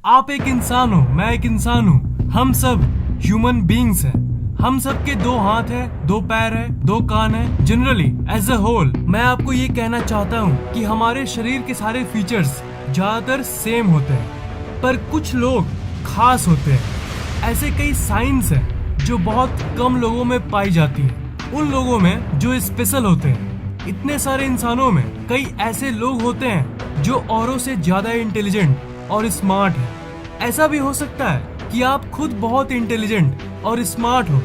आप एक इंसान हो, मैं एक इंसान हूँ, हम सब ह्यूमन बींग्स हैं। हम सब के दो हाथ है, दो पैर है, दो कान है। जनरली एज अ होल मैं आपको ये कहना चाहता हूँ कि हमारे शरीर के सारे फीचर्स ज्यादातर सेम होते हैं, पर कुछ लोग खास होते हैं। ऐसे कई साइंस हैं जो बहुत कम लोगों में पाई जाती है, उन लोगों में जो स्पेशल होते हैं। इतने सारे इंसानों में कई ऐसे लोग होते हैं जो औरों से ज्यादा इंटेलिजेंट और स्मार्ट है। ऐसा भी हो सकता है कि आप खुद बहुत इंटेलिजेंट और स्मार्ट हो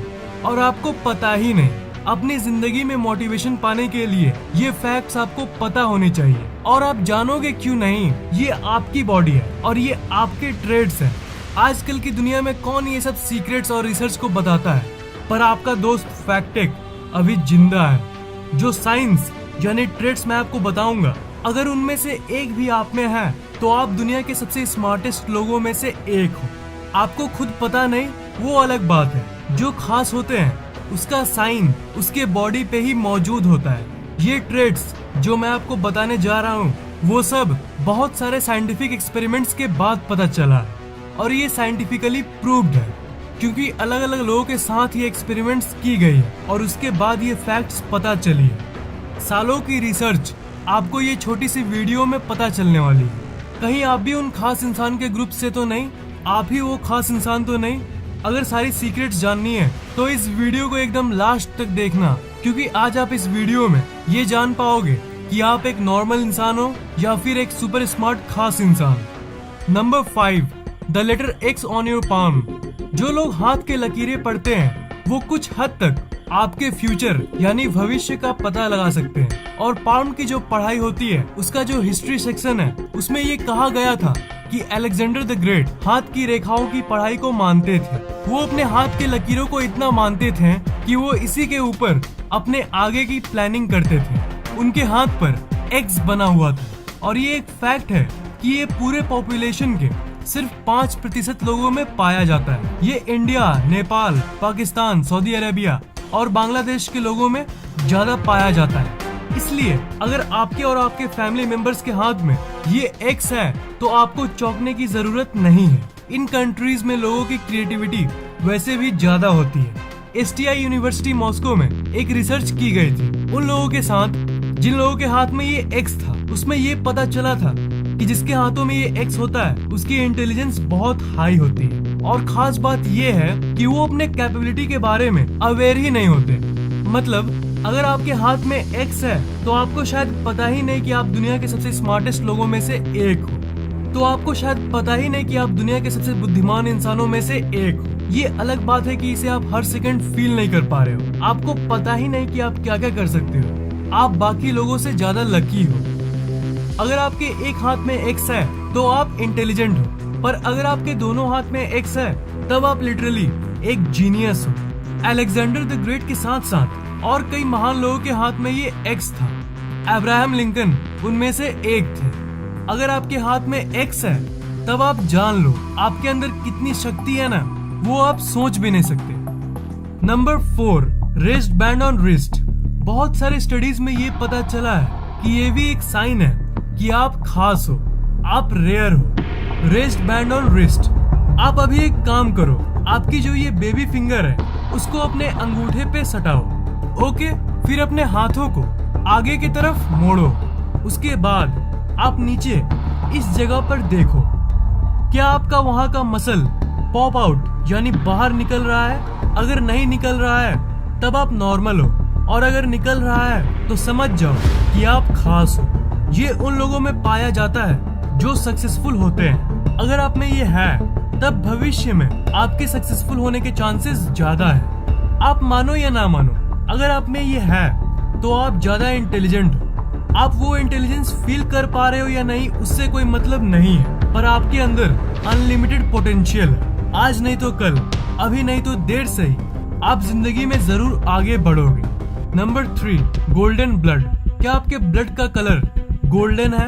और आपको पता ही नहीं। अपनी जिंदगी में मोटिवेशन पाने के लिए ये फैक्ट्स आपको पता होने चाहिए, और आप जानोगे क्यों नहीं। ये आपकी बॉडी है और ये आपके ट्रेड्स हैं। आजकल की दुनिया में कौन ये सब सीक्रेट्स और रिसर्च को बताता है, पर आपका दोस्त फैक्टेक अभी जिंदा है। जो साइंस यानी ट्रेड्स मैं आपको बताऊंगा, अगर उनमें से एक भी आप में है तो आप दुनिया के सबसे स्मार्टेस्ट लोगों में से एक हो। आपको खुद पता नहीं वो अलग बात है। जो खास होते हैं उसका साइन उसके बॉडी पे ही मौजूद होता है। ये ट्रेड्स जो मैं आपको बताने जा रहा हूँ वो सब बहुत सारे साइंटिफिक एक्सपेरिमेंट्स के बाद पता चला है, और ये साइंटिफिकली प्रूव्ड है क्योंकि अलग अलग लोगों के साथ ये एक्सपेरिमेंट्स की गई है और उसके बाद ये फैक्ट्स पता चली है। सालों की रिसर्च आपको ये छोटी सी वीडियो में पता चलने वाली है। कहीं आप भी उन खास इंसान के ग्रुप से तो नहीं, आप ही वो खास इंसान तो नहीं। अगर सारी सीक्रेट्स जाननी है तो इस वीडियो को एकदम लास्ट तक देखना, क्योंकि आज आप इस वीडियो में ये जान पाओगे कि आप एक नॉर्मल इंसान हो या फिर एक सुपर स्मार्ट खास इंसान। Number 5, the letter X on your palm. जो लोग हाथ के लकीरें पढ़ते हैं वो कुछ हद तक आपके फ्यूचर यानी भविष्य का पता लगा सकते हैं। और पाम की जो पढ़ाई होती है उसका जो हिस्ट्री सेक्शन है उसमें ये कहा गया था कि अलेक्जेंडर द ग्रेट हाथ की रेखाओं की पढ़ाई को मानते थे। वो अपने हाथ के लकीरों को इतना मानते थे कि वो इसी के ऊपर अपने आगे की प्लानिंग करते थे। उनके हाथ पर एक्स बना हुआ था, और ये एक फैक्ट है कि ये पूरे पॉपुलेशन के सिर्फ 5% लोगों में पाया जाता है। ये India, Nepal, Pakistan, Saudi Arabia और बांग्लादेश के लोगों में ज्यादा पाया जाता है। इसलिए अगर आपके और आपके फैमिली मेंबर्स के हाथ में ये एक्स है तो आपको चौंकने की जरूरत नहीं है। इन कंट्रीज में लोगों की क्रिएटिविटी वैसे भी ज्यादा होती है। STI यूनिवर्सिटी मॉस्को में एक रिसर्च की गई थी उन लोगों के साथ जिन लोगों के हाथ में ये एक्स था। उसमें ये पता चला था कि जिसके हाथों में ये एक्स होता है उसकी इंटेलिजेंस बहुत हाई होती है, और खास बात ये है कि वो अपने कैपेबिलिटी के बारे में अवेयर ही नहीं होते। मतलब अगर आपके हाथ में एक्स है तो आपको शायद पता ही नहीं कि आप दुनिया के सबसे स्मार्टेस्ट लोगों में से एक हो, तो आपको शायद पता ही नहीं कि आप दुनिया के सबसे बुद्धिमान इंसानों में से एक हो। ये अलग बात है कि इसे आप हर सेकंड फील नहीं कर पा रहे हो। आपको पता ही नहीं कि आप क्या क्या कर सकते हो। आप बाकी लोगों से ज्यादा लकी हो। अगर आपके एक हाथ में एक्स है तो आप इंटेलिजेंट हो, पर अगर आपके दोनों हाथ में एक्स है तब आप लिटरली एक जीनियस हो। अलेक्जेंडर द ग्रेट के साथ साथ और कई महान लोगों के हाथ में ये एक्स था। अब्राहम लिंकन उनमें से एक थे। अगर आपके हाथ में एक्स है तब आप जान लो आपके अंदर कितनी शक्ति है ना, वो आप सोच भी नहीं सकते। Number 4, rest band on wrist. बहुत सारे स्टडीज में ये पता चला है कि ये भी एक साइन है कि आप खास हो, आप रेयर हो। Rest band on wrist. आप अभी एक काम करो, आपकी जो ये बेबी फिंगर है उसको अपने अंगूठे पे सटाओ। ओके, फिर अपने हाथों को आगे की तरफ मोड़ो। उसके बाद आप नीचे इस जगह पर देखो, क्या आपका वहां का मसल पॉप आउट यानी बाहर निकल रहा है? अगर नहीं निकल रहा है तब आप नॉर्मल हो, और अगर निकल रहा है तो समझ जाओ कि आप खास हो। ये उन लोगों में पाया जाता है जो सक्सेसफुल होते हैं। अगर आप में ये है तब भविष्य में आपके सक्सेसफुल होने के चांसेस ज्यादा है। आप मानो या ना मानो, अगर आप में ये है तो आप ज्यादा इंटेलिजेंट हो। आप वो इंटेलिजेंस फील कर पा रहे हो या नहीं उससे कोई मतलब नहीं है, पर आपके अंदर अनलिमिटेड पोटेंशियल है। आज नहीं तो कल, अभी नहीं तो देर से ही आप जिंदगी में जरूर आगे बढ़ोगे। Number 3, golden blood. क्या आपके ब्लड का कलर गोल्डन है?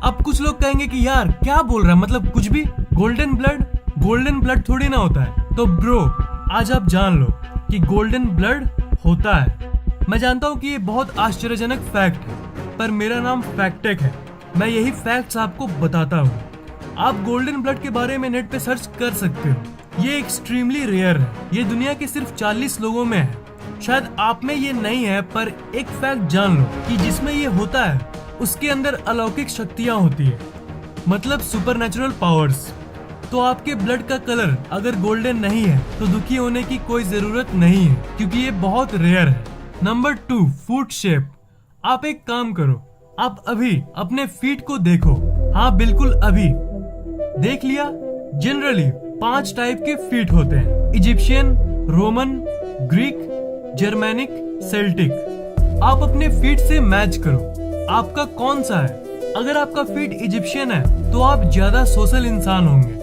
अब कुछ लोग कहेंगे कि यार क्या बोल रहा है, मतलब कुछ भी। गोल्डन ब्लड थोड़ी ना होता है। तो ब्रो, आज आप जान लो कि गोल्डन ब्लड होता है। मैं जानता हूँ कि ये बहुत आश्चर्यजनक फैक्ट है, पर मेरा नाम फैक्टेक है। मैं यही फैक्ट्स आपको बताता हूँ। आप गोल्डन ब्लड के बारे में नेट पे सर्च कर सकते हो। ये एक्सट्रीमली रेयर है। ये दुनिया के सिर्फ 40 लोगों में है। शायद आप में ये नहीं है, पर एक फैक्ट जान लो कि जिसमें ये होता है उसके अंदर अलौकिक शक्तियाँ होती है, मतलब सुपरनैचुरल पावर्स। तो आपके ब्लड का कलर अगर गोल्डन नहीं है तो दुखी होने की कोई जरूरत नहीं है, क्योंकि ये बहुत रेयर है। Number 2, foot shape. आप एक काम करो, आप अभी अपने फीट को देखो। हाँ, बिल्कुल अभी देख लिया। जनरली 5 टाइप के फीट होते हैं: Egyptian, Roman, Greek, Germanic, Celtic. आप अपने फीट से मैच करो, आपका कौन सा है। अगर आपका फीट इजिप्शियन है तो आप ज्यादा सोशल इंसान होंगे।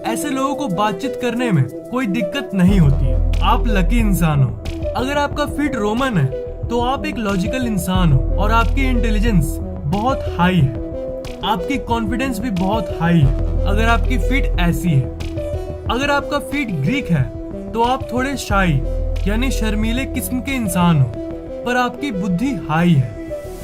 ऐसे लोगों को बातचीत करने में कोई दिक्कत नहीं होती है। आप लकी इंसान हो। अगर आपका फीट रोमन है तो आप एक लॉजिकल इंसान हो और आपकी इंटेलिजेंस बहुत हाई है। आपकी कॉन्फिडेंस भी बहुत हाई है अगर आपकी फीट ऐसी है। अगर आपका फीट ग्रीक है तो आप थोड़े शाई यानी शर्मीले किस्म के इंसान हो, पर आपकी बुद्धि हाई है।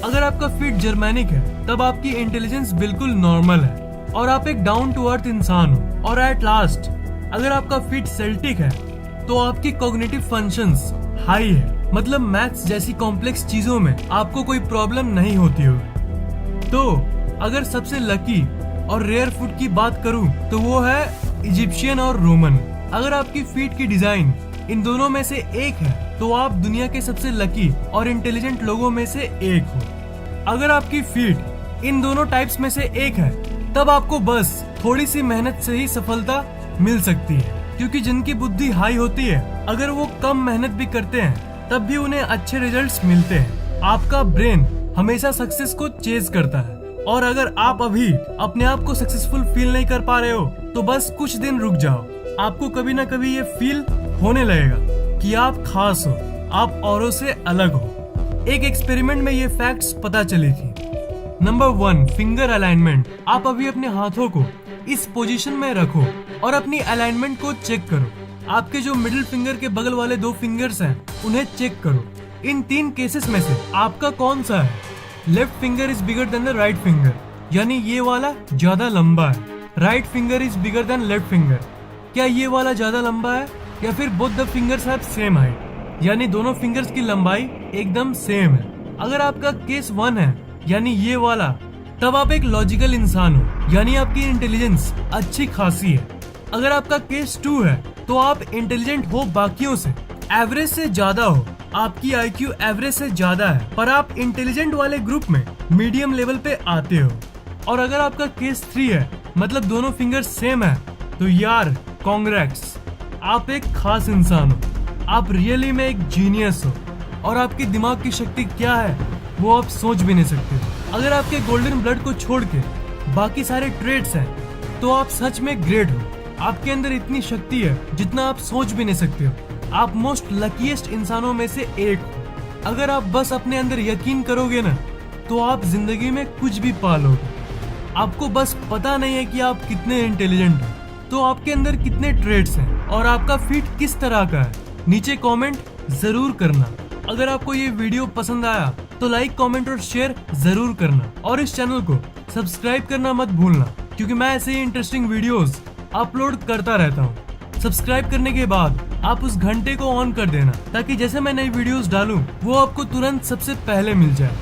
अगर आपका फीट जर्मेनिक है तब आपकी इंटेलिजेंस बिल्कुल नॉर्मल है और आप एक डाउन टू अर्थ इंसान हो। और एट लास्ट, अगर आपका फीट सेल्टिक है तो आपकी कॉग्निटिव फंक्शंस हाई है, मतलब मैथ्स जैसी कॉम्प्लेक्स चीजों में आपको कोई प्रॉब्लम नहीं होती होगी। तो अगर सबसे लकी और रेयर फूड की बात करूं तो वो है इजिप्शियन और रोमन। अगर आपकी फीट की डिजाइन इन दोनों में से एक है तो आप दुनिया के सबसे लकी और इंटेलिजेंट लोगों में से एक हो। अगर आपकी फीट इन दोनों टाइप्स में से एक है तब आपको बस थोड़ी सी मेहनत से ही सफलता मिल सकती है, क्योंकि जिनकी बुद्धि हाई होती है अगर वो कम मेहनत भी करते हैं तब भी उन्हें अच्छे रिजल्ट्स मिलते हैं। आपका ब्रेन हमेशा सक्सेस को चेज करता है, और अगर आप अभी अपने आप को सक्सेसफुल फील नहीं कर पा रहे हो तो बस कुछ दिन रुक जाओ। आपको कभी ना कभी ये फील होने लगेगा कि आप खास हो, आप औरों से अलग हो। एक एक्सपेरिमेंट में ये फैक्ट्स पता चली थी। Number 1, finger alignment. आप अभी अपने हाथों को इस पोजीशन में रखो और अपनी अलाइनमेंट को चेक करो। आपके जो मिडिल फिंगर के बगल वाले 2 फिंगर्स हैं उन्हें चेक करो। इन 3 केसेस में से आपका कौन सा है? Left finger is bigger than the right finger, यानी ये वाला ज्यादा लंबा है। Right finger is bigger than left finger, क्या ये वाला ज्यादा लंबा है? या फिर both the fingers have same height, यानी दोनों फिंगर्स की लंबाई एकदम सेम है। अगर आपका केस 1 है यानी ये वाला, तब आप एक लॉजिकल इंसान हो, यानी आपकी इंटेलिजेंस अच्छी खासी है। अगर आपका केस 2 है तो आप इंटेलिजेंट हो बाकियों से, एवरेज से ज्यादा हो, आपकी IQ एवरेज से ज्यादा है, पर आप इंटेलिजेंट वाले ग्रुप में मीडियम लेवल पे आते हो। और अगर आपका केस 3 है, मतलब दोनों फिंगर सेम है, तो यार कांग्रेट्स, आप एक खास इंसान हो। आप रियली में एक जीनियस हो, और आपकी दिमाग की शक्ति क्या है वो आप सोच भी नहीं सकते। अगर आपके गोल्डन ब्लड को छोड़ के बाकी सारे ट्रेड्स हैं तो आप सच में ग्रेट हो। आपके अंदर इतनी शक्ति है जितना आप सोच भी नहीं सकते हो। आप मोस्ट लकीएस्ट इंसानों में से एक हो। अगर आप बस अपने अंदर यकीन करोगे ना तो आप जिंदगी में कुछ भी पा लोगे। आपको बस पता नहीं है कि आप कितने इंटेलिजेंट हो, तो आपके अंदर कितने ट्रेड्स हैं और आपका फीट किस तरह का है। नीचे कमेंट जरूर करना। अगर आपको ये वीडियो पसंद आया तो लाइक, कमेंट और शेयर जरूर करना, और इस चैनल को सब्सक्राइब करना मत भूलना, क्योंकि मैं ऐसे ही इंटरेस्टिंग वीडियोस अपलोड करता रहता हूँ। सब्सक्राइब करने के बाद आप उस घंटे को ऑन कर देना, ताकि जैसे मैं नई वीडियोस डालूं वो आपको तुरंत सबसे पहले मिल जाए।